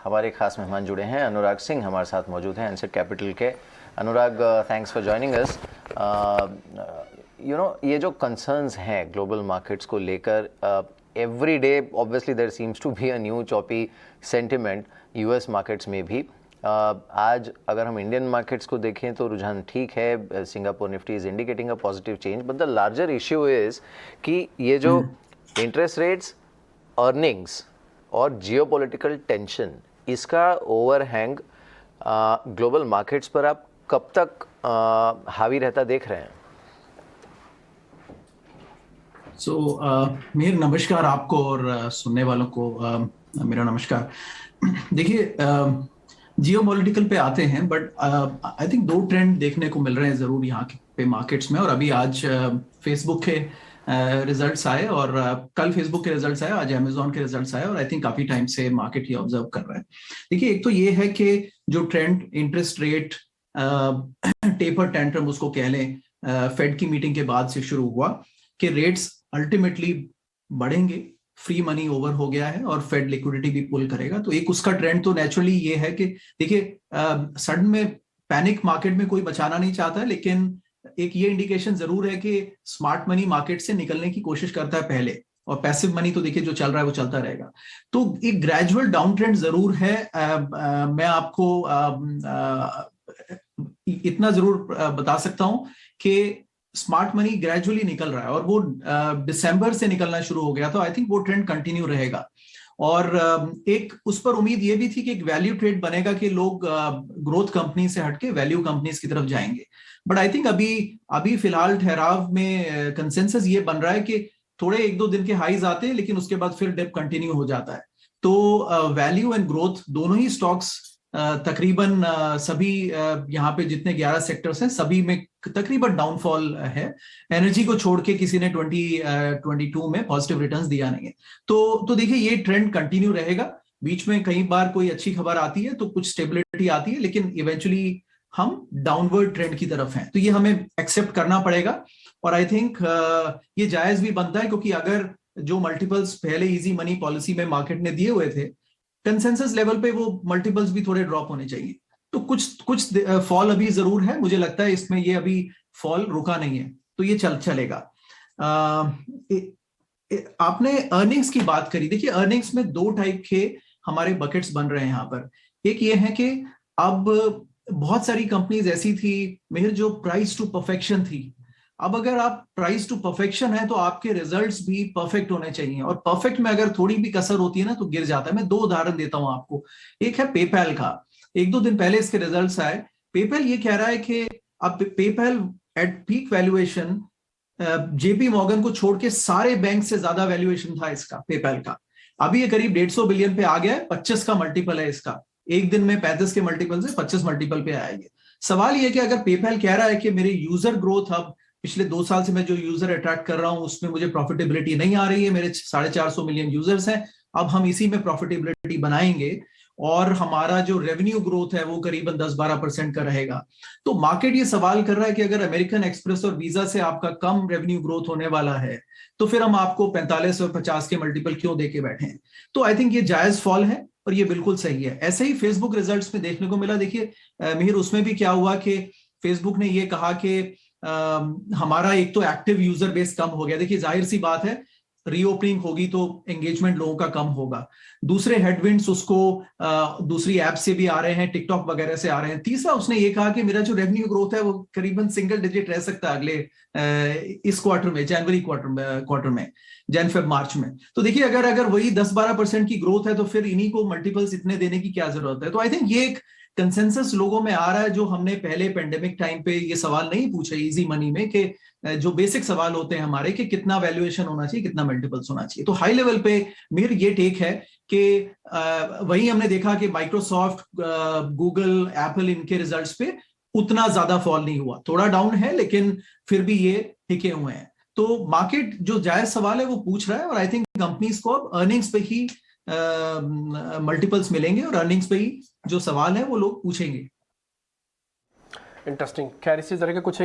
हमारे खास मेहमान जुड़े हैं, अनुराग सिंह हमारे साथ मौजूद हैं एनसेट कैपिटल के। Anurag, thanks for joining us. ये जो कंसर्न्स हैं ग्लोबल मार्केट्स को लेकर, every day obviously there seems to be a new choppy sentiment US markets में भी। आज अगर हम इंडियन मार्केट्स को देखें तो रुझान ठीक है, Singapore Nifty is indicating a positive change, but the larger issue is कि ये जो इंटरेस्ट रेट्स, अर्निंग्स और जियोपॉलिटिकल टेंशन, इसका ओवरहैंग ग्लोबल मार्केट्स पर आप कब तक हावी रहता देख रहे हैं? मेरा नमस्कार आपको और सुनने वालों को मेरा नमस्कार। देखिए, जियोपॉलिटिकल पे आते हैं, बट आई थिंक दो ट्रेंड देखने को मिल रहे हैं जरूर यहाँ पे मार्केट्स में। और अभी आज फेसबुक के रिजल्ट्स आए और कल फेसबुक के रिजल्ट्स आए, आज अमेजोन के रिजल्ट्स आए, और आई थिंक काफी टाइम से मार्केट ये ऑब्जर्व कर रहा है। देखिए, एक तो ये है कि जो trend interest rate taper tantrum उसको कह लें, फेड की मीटिंग के बाद से शुरू हुआ कि रेट्स अल्टीमेटली बढ़ेंगे, फ्री मनी ओवर हो गया है और फेड लिक्विडिटी भी पुल करेगा। तो एक उसका ट्रेंड तो नेचुरली ये है कि देखिए, सडन में पैनिक मार्केट में कोई बचाना नहीं चाहता है, लेकिन एक ये इंडिकेशन जरूर है कि स्मार्ट मनी मार्केट से निकलने की कोशिश करता है पहले, और पैसिव मनी तो देखिए जो चल रहा है वो चलता रहेगा। तो एक ग्रेजुअल डाउन ट्रेंड जरूर है। मैं आपको इतना जरूर बता सकता हूं कि स्मार्ट मनी ग्रेजुअली निकल रहा है, और वो दिसंबर से निकलना शुरू हो गया। तो आई थिंक वो ट्रेंड कंटिन्यू रहेगा। और एक उस पर उम्मीद ये भी थी कि एक वैल्यू ट्रेड बनेगा कि लोग ग्रोथ कंपनी से हटके वैल्यू कंपनीज की तरफ जाएंगे। बट आई थिंक अभी फिलहाल ठहराव में कंसेंसस ये बन रहा है कि थोड़े एक दो दिन के हाईज आते हैं, लेकिन उसके बाद फिर डिप कंटिन्यू हो जाता है। तो वैल्यू एंड ग्रोथ दोनों ही स्टॉक्स तकरीबन सभी यहाँ पे जितने 11 सेक्टर्स हैं सभी में तकरीबन डाउनफॉल है। एनर्जी को छोड़ के किसी ने 2022 में पॉजिटिव रिटर्न्स दिया नहीं है। तो देखिए, ये ट्रेंड कंटिन्यू रहेगा। बीच में कई बार कोई अच्छी खबर आती है तो कुछ स्टेबिलिटी आती है, लेकिन इवेंचुअली हम डाउनवर्ड ट्रेंड की तरफ हैं। तो ये हमें एक्सेप्ट करना पड़ेगा, और आई थिंक ये जायज भी बनता है, क्योंकि अगर जो मल्टीपल्स पहले इजी मनी पॉलिसी में मार्केट ने दिए हुए थे, कंसेंसस लेवल पे वो मल्टीपल्स भी थोड़े ड्रॉप होने चाहिए। तो कुछ फॉल अभी जरूर है, मुझे लगता है इसमें ये अभी फॉल रुका नहीं है, तो ये चलेगा। आपने अर्निंग्स की बात करी। देखिए, अर्निंग्स में दो टाइप के हमारे बकेट्स बन रहे हैं यहाँ पर। एक ये है कि अब बहुत सारी कंपनीज ऐसी थी मेहर जो प्राइस टू परफेक्शन थी। अब अगर आप प्राइस टू परफेक्शन है तो आपके रिजल्ट्स भी परफेक्ट होने चाहिए, और परफेक्ट में अगर थोड़ी भी कसर होती है ना तो गिर जाता है। मैं दो उदाहरण देता हूं आपको। एक है पेपैल का। एक दो दिन पहले इसके रिजल्ट्स आए। पेपैल ये कह रहा है कि अब PayPal at peak valuation JP Morgan को छोड़ के सारे बैंक से ज्यादा वैल्यूएशन था इसका, पेपैल का। अभी ये करीब 150 बिलियन पे आ गया है, 25 का मल्टीपल है इसका। एक दिन में 35 के मल्टीपल से 25 मल्टीपल पे आएगी। सवाल ये कि अगर पेपैल कह रहा है कि मेरे यूजर ग्रोथ, अब पिछले 2 साल से मैं जो यूजर अट्रैक्ट कर रहा हूं उसमें मुझे प्रॉफिटेबिलिटी नहीं आ रही है, मेरे 450 मिलियन यूजर्स हैं, अब हम इसी में प्रॉफिटेबिलिटी बनाएंगे और हमारा जो रेवेन्यू ग्रोथ है वो करीबन 10-12% का रहेगा। तो मार्केट ये सवाल कर रहा है कि अगर अमेरिकन एक्सप्रेस और वीजा से आपका कम रेवेन्यू ग्रोथ होने वाला है तो फिर हम आपको 45 और 50 के मल्टीपल क्यों देके बैठे हैं। तो आई थिंक ये जायज फॉल है और ये बिल्कुल सही है। ऐसे ही फेसबुक रिजल्ट्स में देखने को मिला। देखिए मिहिर, उसमें भी क्या हुआ कि फेसबुक ने ये कहा कि हमारा एक तो एक्टिव यूजर बेस कम हो गया। देखिए जाहिर सी बात है, रीओपनिंग होगी तो एंगेजमेंट लोगों का कम होगा। दूसरे हेडविंड्स उसको दूसरी ऐप से भी आ रहे हैं, टिकटॉक वगैरह से आ रहे हैं। तीसरा उसने ये कहा कि मेरा जो रेवेन्यू ग्रोथ है वो करीबन सिंगल डिजिट रह सकता है अगले इस क्वार्टर में, जनवरी क्वार्टर में, जन फेब मार्च में। तो देखिए अगर वही 10-12% की ग्रोथ है तो फिर इन्हीं को मल्टीपल्स इतने देने की क्या जरूरत है। तो आई थिंक ये एक कंसेंसस लोगों में आ रहा है, जो हमने पहले पेंडेमिक टाइम पे ये सवाल नहीं पूछे इजी मनी में, कि जो बेसिक सवाल होते हैं हमारे कि कितना वैल्यूएशन होना चाहिए, कितना मल्टीपल्स होना चाहिए। तो हाई लेवल पे मेरे ये टेक है कि वही हमने देखा कि माइक्रोसॉफ्ट, गूगल, एप्पल, इनके रिजल्ट्स पे उतना ज्यादा फॉल नहीं हुआ, थोड़ा डाउन है लेकिन फिर भी ये टिके हुए हैं। तो मार्केट जो जायज सवाल है वो पूछ रहा है, और आई थिंक कंपनीज को अब अर्निंग्स पे ही मल्टीपल्स मिलेंगे और अर्निंग्स पे ही जो सवाल है वो लोग पूछेंगे। इंटरेस्टिंग। खैर इसी तरह के कुछ